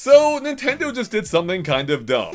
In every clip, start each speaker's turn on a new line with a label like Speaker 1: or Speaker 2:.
Speaker 1: So Nintendo just did something kind of dumb.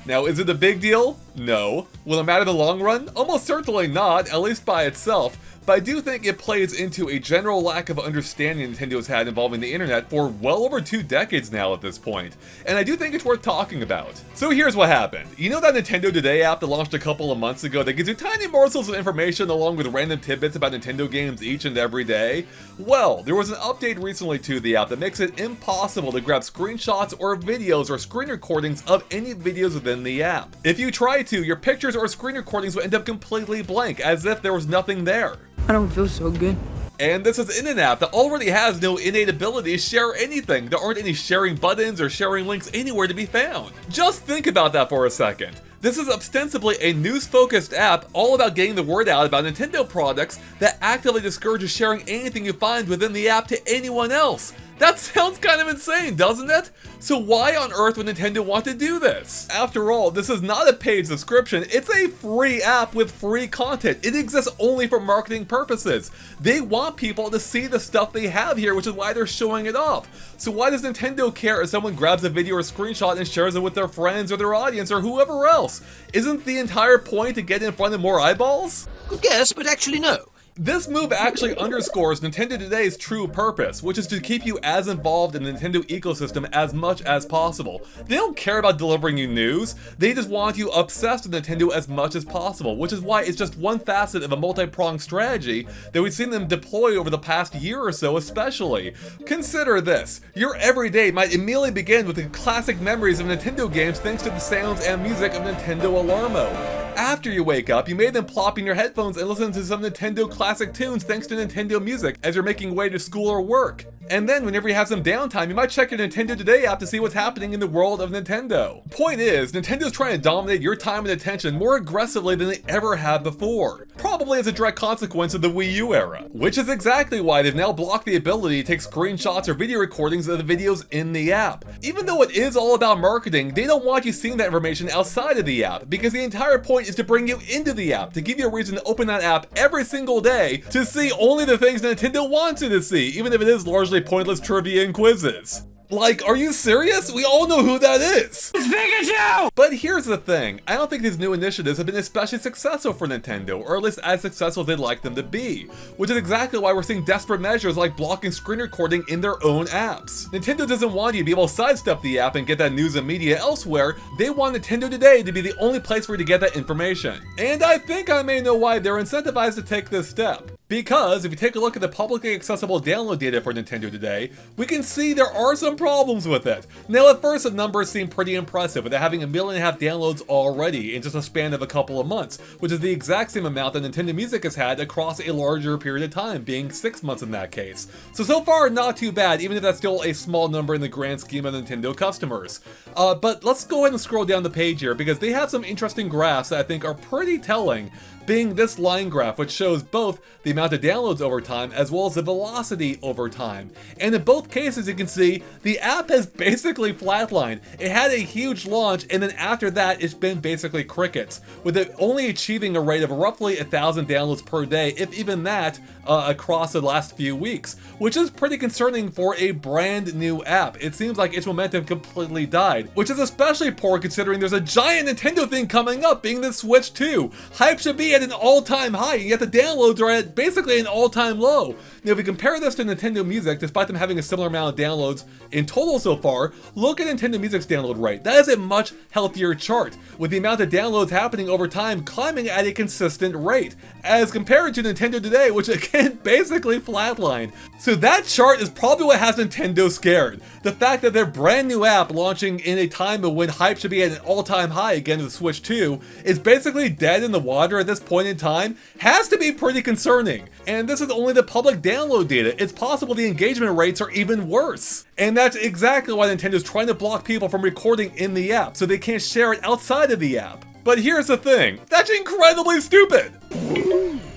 Speaker 1: Now, is it a big deal? No. Will it matter in the long run? Almost certainly not, at least by itself. But I do think it plays into a general lack of understanding Nintendo's had involving the internet for well over 2 decades now at this point, and I do think it's worth talking about. So here's what happened. You know that Nintendo Today app that launched a couple of months ago that gives you tiny morsels of information along with random tidbits about Nintendo games each and every day? Well, there was an update recently to the app that makes it impossible to grab screenshots or videos or screen recordings of any videos within the app. If you try to, your pictures or screen recordings will end up completely blank, as if there was nothing there.
Speaker 2: I don't feel so good.
Speaker 1: And this is in an app that already has no innate ability to share anything. There aren't any sharing buttons or sharing links anywhere to be found. Just think about that for a second. This is ostensibly a news-focused app all about getting the word out about Nintendo products that actively discourages sharing anything you find within the app to anyone else. That sounds kind of insane, doesn't it? So why on earth would Nintendo want to do this? After all, this is not a paid subscription, it's a free app with free content. It exists only for marketing purposes. They want people to see the stuff they have here, which is why they're showing it off. So why does Nintendo care if someone grabs a video or screenshot and shares it with their friends or their audience or whoever else? Isn't the entire point to get in front of more eyeballs?
Speaker 3: Good guess, but actually no.
Speaker 1: This move actually underscores Nintendo Today's true purpose, which is to keep you as involved in the Nintendo ecosystem as much as possible. They don't care about delivering you news, they just want you obsessed with Nintendo as much as possible, which is why it's just one facet of a multi-pronged strategy that we've seen them deploy over the past year or so especially. Consider this, your everyday might immediately begin with the classic memories of Nintendo games thanks to the sounds and music of Nintendo Alarmo. After you wake up, you may then plop in your headphones and listen to some Nintendo classic tunes thanks to Nintendo Music as you're making way to school or work. And then whenever you have some downtime, you might check your Nintendo Today app to see what's happening in the world of Nintendo. Point is, Nintendo's trying to dominate your time and attention more aggressively than they ever have before. Probably as a direct consequence of the Wii U era. Which is exactly why they've now blocked the ability to take screenshots or video recordings of the videos in the app. Even though it is all about marketing, they don't want you seeing that information outside of the app, because the entire point is to bring you into the app, to give you a reason to open that app every single day to see only the things Nintendo wants you to see, even if it is largely pointless trivia and quizzes. Like, are you serious? We all know who that is!
Speaker 2: It's Pikachu!
Speaker 1: But here's the thing, I don't think these new initiatives have been especially successful for Nintendo, or at least as successful as they'd like them to be, which is exactly why we're seeing desperate measures like blocking screen recording in their own apps. Nintendo doesn't want you to be able to sidestep the app and get that news and media elsewhere, they want Nintendo Today to be the only place for you to get that information. And I think I may know why they're incentivized to take this step. Because if you take a look at the publicly accessible download data for Nintendo Today, we can see there are some problems with it. Now at first the numbers seem pretty impressive, with it having 1.5 million downloads already in just a span of a couple of months, which is the exact same amount that Nintendo Music has had across a larger period of time, being 6 months in that case. So far not too bad, even if that's still a small number in the grand scheme of Nintendo customers. But let's go ahead and scroll down the page here, because they have some interesting graphs that I think are pretty telling, being this line graph, which shows both the amount of downloads over time as well as the velocity over time. And in both cases, you can see the app has basically flatlined. It had a huge launch, and then after that, it's been basically crickets, with it only achieving a rate of roughly 1,000 downloads per day, if even that, across the last few weeks, which is pretty concerning for a brand new app. It seems like its momentum completely died, which is especially poor considering there's a giant Nintendo thing coming up, being the Switch 2. Hype should be at an all-time high, and yet the downloads are at basically an all-time low. Now, if we compare this to Nintendo Music, despite them having a similar amount of downloads in total so far, look at Nintendo Music's download rate. That is a much healthier chart, with the amount of downloads happening over time climbing at a consistent rate, as compared to Nintendo Today, which again basically flatlined. So that chart is probably what has Nintendo scared. The fact that their brand new app launching in a time of when hype should be at an all-time high again with the Switch 2 is basically dead in the water at this point in time has to be pretty concerning. And this is only the public download data. It's possible the engagement rates are even worse. And that's exactly why Nintendo's trying to block people from recording in the app, so they can't share it outside of the app. But here's the thing, that's incredibly stupid!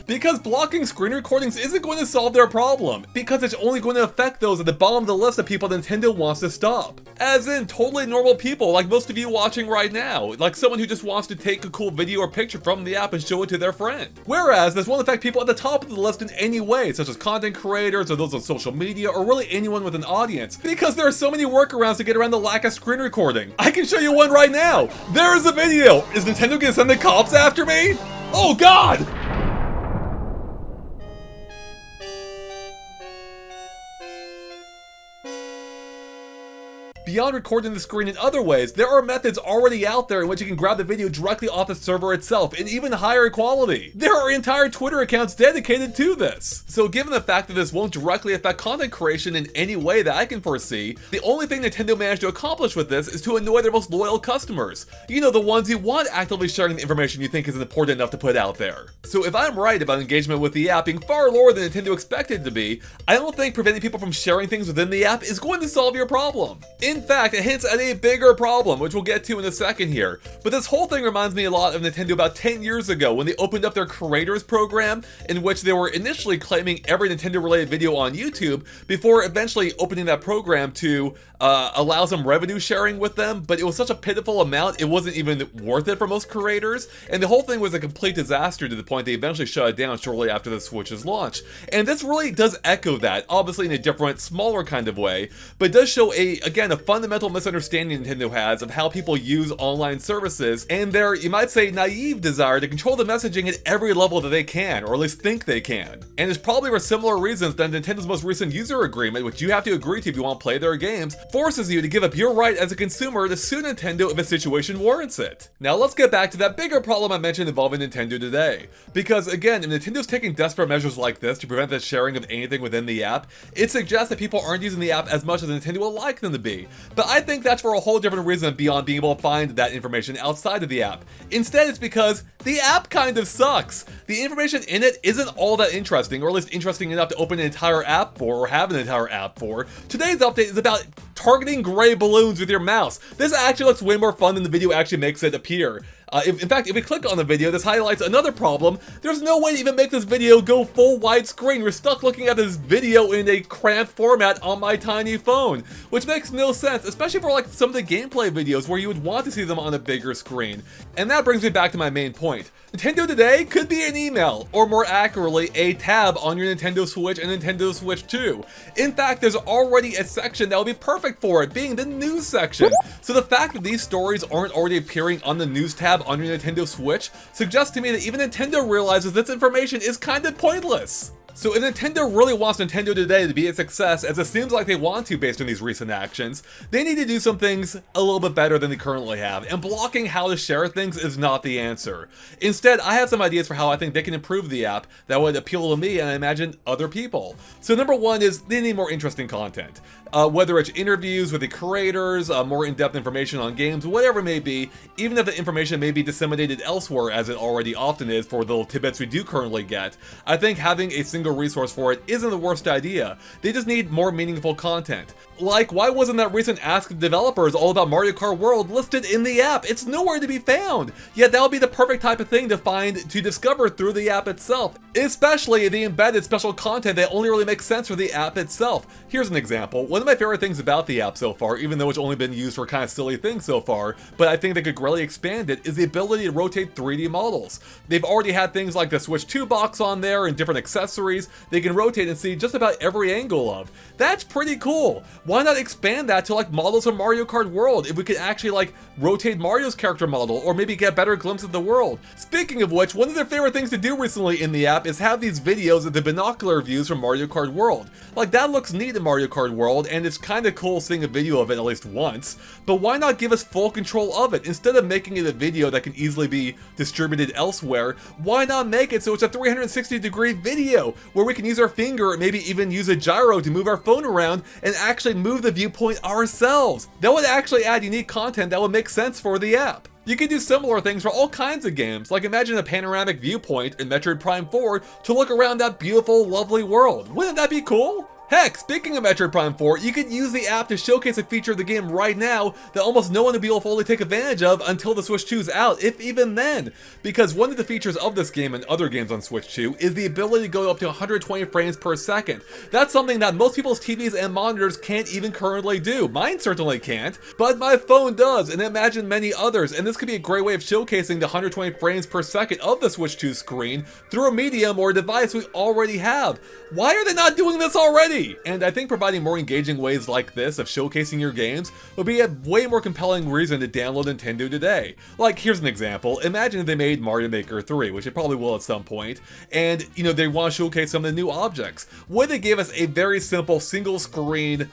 Speaker 1: Because blocking screen recordings isn't going to solve their problem, because it's only going to affect those at the bottom of the list of people Nintendo wants to stop. As in totally normal people like most of you watching right now, like someone who just wants to take a cool video or picture from the app and show it to their friend. Whereas this won't affect people at the top of the list in any way, such as content creators or those on social media or really anyone with an audience, because there are so many workarounds to get around the lack of screen recording. I can show you one right now. There is a video. Is Nintendo gonna send the cops after me? Oh God! Beyond recording the screen in other ways, there are methods already out there in which you can grab the video directly off the server itself in even higher quality. There are entire Twitter accounts dedicated to this. So given the fact that this won't directly affect content creation in any way that I can foresee, the only thing Nintendo managed to accomplish with this is to annoy their most loyal customers. You know, the ones who want actively sharing the information you think is important enough to put out there. So if I'm right about engagement with the app being far lower than Nintendo expected it to be, I don't think preventing people from sharing things within the app is going to solve your problem. In fact, it hints at a bigger problem, which we'll get to in a second here. But this whole thing reminds me a lot of Nintendo about 10 years ago when they opened up their creators program, in which they were initially claiming every Nintendo related video on YouTube before eventually opening that program to allow some revenue sharing with them. But it was such a pitiful amount, it wasn't even worth it for most creators. And the whole thing was a complete disaster to the point they eventually shut it down shortly after the Switch's launch. And this really does echo that, obviously in a different, smaller kind of way, but does show again, a fundamental misunderstanding Nintendo has of how people use online services and their, you might say, naive desire to control the messaging at every level that they can, or at least think they can. And it's probably for similar reasons that Nintendo's most recent user agreement, which you have to agree to if you want to play their games, forces you to give up your right as a consumer to sue Nintendo if a situation warrants it. Now let's get back to that bigger problem I mentioned involving Nintendo today. Because again, if Nintendo's taking desperate measures like this to prevent the sharing of anything within the app, it suggests that people aren't using the app as much as Nintendo would like them to be. But I think that's for a whole different reason beyond being able to find that information outside of the app. Instead, it's because the app kind of sucks. The information in it isn't all that interesting, or at least interesting enough to open an entire app for, or have an entire app for. Today's update is about targeting gray balloons with your mouse. This actually looks way more fun than the video actually makes it appear. In fact, if we click on the video, this highlights another problem. There's no way to even make this video go full widescreen. We're stuck looking at this video in a cramped format on my tiny phone, which makes no sense, especially for like some of the gameplay videos where you would want to see them on a bigger screen. And that brings me back to my main point. Nintendo Today could be an email, or more accurately, a tab on your Nintendo Switch and Nintendo Switch 2. In fact, there's already a section that would be perfect for it, being the news section. So the fact that these stories aren't already appearing on the news tab on your Nintendo Switch suggests to me that even Nintendo realizes this information is kind of pointless. So if Nintendo really wants Nintendo Today to be a success, as it seems like they want to based on these recent actions, they need to do some things a little bit better than they currently have, and blocking how to share things is not the answer. Instead, I have some ideas for how I think they can improve the app that would appeal to me and I imagine other people. So number one is they need more interesting content. Whether it's interviews with the creators, more in-depth information on games, whatever it may be, even if the information may be disseminated elsewhere as it already often is for the little tidbits we do currently get, I think having a single resource for it isn't the worst idea. They just need more meaningful content. Like, why wasn't that recent Ask Developers all about Mario Kart World listed in the app? It's nowhere to be found! Yet that would be the perfect type of thing to discover through the app itself, especially the embedded special content that only really makes sense for the app itself. Here's an example. One of my favorite things about the app so far, even though it's only been used for kind of silly things so far, but I think they could greatly expand it, is the ability to rotate 3D models. They've already had things like the Switch 2 box on there and different accessories they can rotate and see just about every angle of. That's pretty cool. Why not expand that to like models of Mario Kart World if we could actually like rotate Mario's character model or maybe get a better glimpse of the world. Speaking of which, one of their favorite things to do recently in the app is have these videos of the binocular views from Mario Kart World. Like that looks neat in Mario Kart World and it's kind of cool seeing a video of it at least once, but why not give us full control of it? Instead of making it a video that can easily be distributed elsewhere, why not make it so it's a 360-degree video where we can use our finger or maybe even use a gyro to move our phone around and actually move the viewpoint ourselves? That would actually add unique content that would make sense for the app. You can do similar things for all kinds of games, like imagine a panoramic viewpoint in Metroid Prime 4 to look around that beautiful, lovely world. Wouldn't that be cool? Heck, speaking of Metroid Prime 4, you could use the app to showcase a feature of the game right now that almost no one will be able to fully take advantage of until the Switch 2 is out, if even then. Because one of the features of this game and other games on Switch 2 is the ability to go up to 120 frames per second. That's something that most people's TVs and monitors can't even currently do. Mine certainly can't, but my phone does, and imagine many others, and this could be a great way of showcasing the 120 frames per second of the Switch 2 screen through a medium or a device we already have. Why are they not doing this already? And I think providing more engaging ways like this of showcasing your games would be a way more compelling reason to download Nintendo today. Like, here's an example. Imagine if they made Mario Maker 3, which they probably will at some point, and, they want to showcase some of the new objects. What if they gave us a very simple single screen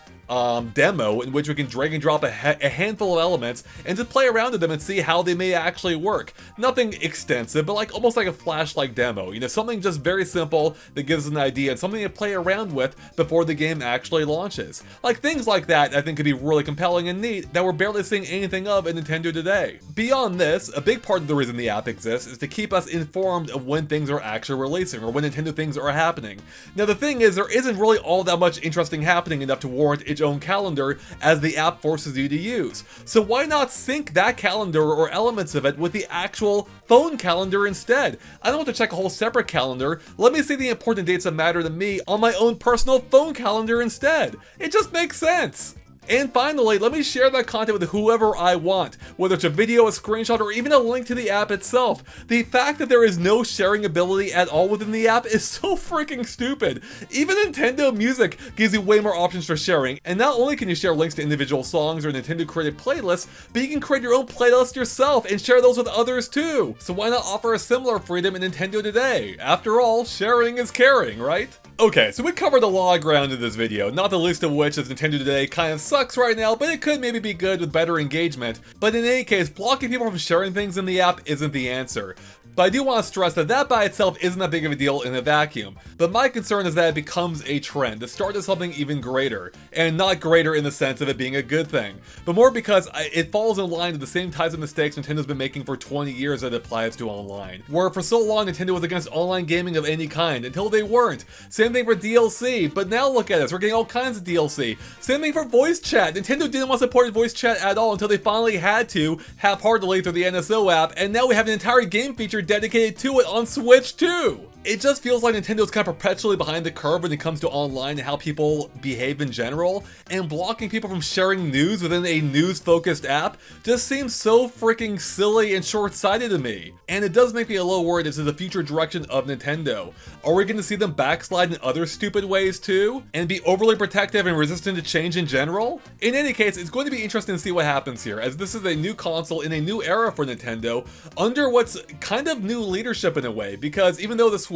Speaker 1: demo in which we can drag and drop a handful of elements and just play around with them and see how they may actually work. Nothing extensive, but almost like a flashlight demo. Something just very simple that gives us an idea and something to play around with before the game actually launches. Things like that I think could be really compelling and neat that we're barely seeing anything of in Nintendo today. Beyond this, a big part of the reason the app exists is to keep us informed of when things are actually releasing or when Nintendo things are happening. Now the thing is, there isn't really all that much interesting happening enough to warrant its own calendar as the app forces you to use. So why not sync that calendar or elements of it with the actual phone calendar instead? I don't want to check a whole separate calendar. Let me see the important dates that matter to me on my own personal phone calendar instead. It just makes sense. And finally, let me share that content with whoever I want, whether it's a video, a screenshot, or even a link to the app itself. The fact that there is no sharing ability at all within the app is so freaking stupid. Even Nintendo Music gives you way more options for sharing, and not only can you share links to individual songs or Nintendo created playlists, but you can create your own playlist yourself and share those with others too. So why not offer a similar freedom in Nintendo today? After all, sharing is caring, right? Okay, so we covered a lot of ground in this video, not the least of which is Nintendo Today kind of sucks right now, but it could maybe be good with better engagement. But in any case, blocking people from sharing things in the app isn't the answer. But I do want to stress that that by itself isn't that big of a deal in a vacuum. But my concern is that it becomes a trend, the start of something even greater. And not greater in the sense of it being a good thing, but more because it falls in line with the same types of mistakes Nintendo's been making for 20 years that it applies to online. Where for so long Nintendo was against online gaming of any kind, until they weren't. Same thing for DLC, but now look at us, we're getting all kinds of DLC. Same thing for voice chat. Nintendo didn't want to support voice chat at all until they finally had to, half-heartedly through the NSO app, and now we have an entire game feature dedicated to it on Switch too. It just feels like Nintendo's kind of perpetually behind the curve when it comes to online and how people behave in general, and blocking people from sharing news within a news-focused app just seems so freaking silly and short-sighted to me. And it does make me a little worried as to the future direction of Nintendo. Are we going to see them backslide in other stupid ways too? And be overly protective and resistant to change in general? In any case, it's going to be interesting to see what happens here, as this is a new console in a new era for Nintendo, under what's kind of new leadership in a way, because even though the Switch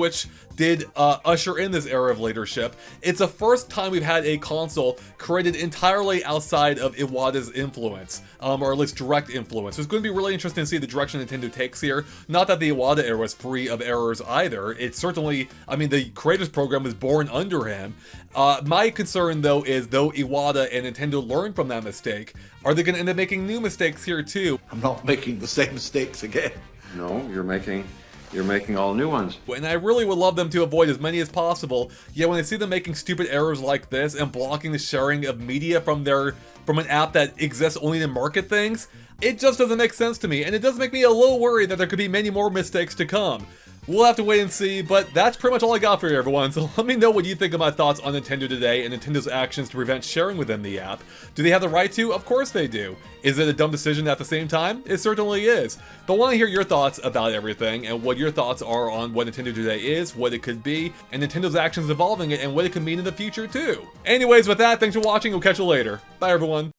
Speaker 1: did usher in this era of leadership, it's the first time we've had a console created entirely outside of Iwata's influence, or at least direct influence. So it's going to be really interesting to see the direction Nintendo takes here. Not that the Iwata era was free of errors either. It certainly, I mean, the creators program was born under him. My concern though is, though Iwata and Nintendo learned from that mistake, are they going to end up making new mistakes here too?
Speaker 3: I'm not making the same mistakes again.
Speaker 4: No, you're making all new ones.
Speaker 1: And I really would love them to avoid as many as possible, yet when I see them making stupid errors like this and blocking the sharing of media from an app that exists only to market things, it just doesn't make sense to me, and it does make me a little worried that there could be many more mistakes to come. We'll have to wait and see, but that's pretty much all I got for you, everyone. So let me know what you think of my thoughts on Nintendo Today and Nintendo's actions to prevent sharing within the app. Do they have the right to? Of course they do. Is it a dumb decision at the same time? It certainly is. But I want to hear your thoughts about everything and what your thoughts are on what Nintendo Today is, what it could be, and Nintendo's actions involving it, and what it could mean in the future too. Anyways, with that, thanks for watching. We'll catch you later. Bye, everyone.